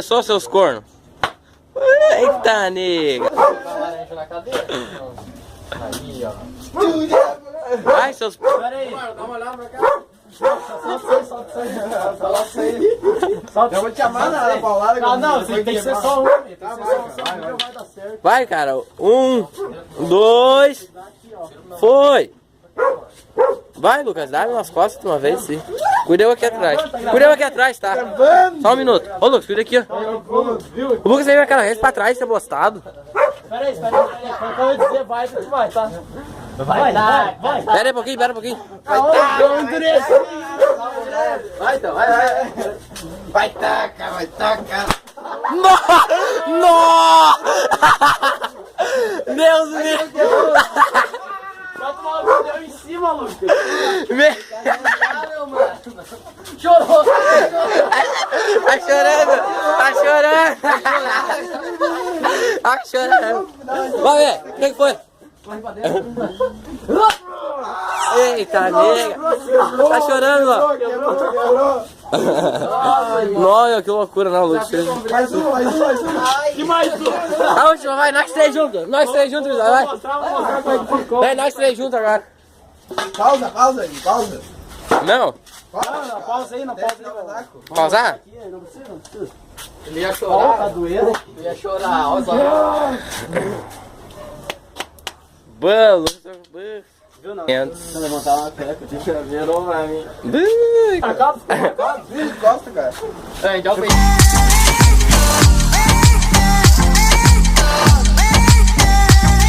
começou, seus cornos? Eita, nega. Aí, ó. Vai, seus... Pera aí. Dá uma olhada pra cá. Solta isso aí. Eu vou te chamar na paulada. Ah, não, tem que ser só um. Tem que ser só um, vai dar certo. Vai, cara. 1, 2. Foi. Vai, Lucas. Dá nas costas de uma vez, sim. Cuida eu aqui atrás. Cuida eu aqui atrás, tá? Só um minuto. Ô, Lucas, cuida aqui, ó. O Lucas veio naquela vez pra trás, tá bostado. Espera aí. Quando eu dizer vai, tu vai, tá? Vai. Pera aí um pouquinho, pera um pouquinho. Vai então, vai. Vai taca. Nossa! Deus me... Vai tomar o pneu em cima, Lucas. Chorou. Tá chorando. Vai ver, o que foi? Eita, nega. Tá chorando, ó. Nossa, que loucura, não, Lucas. Mais um. E mais um. A última, vai, nós três juntos. Vai. Vem, nós três juntos agora. Pausa aí. Não? Pausa aí. Pausar? Não precisa. Ele ia chorar. Tá doendo. Ele ia chorar, olha só. Bolo. Viu não? 500. Se eu levantar uma peca, virou pra mim. Bui. Acaba. Gosta, cara. Então,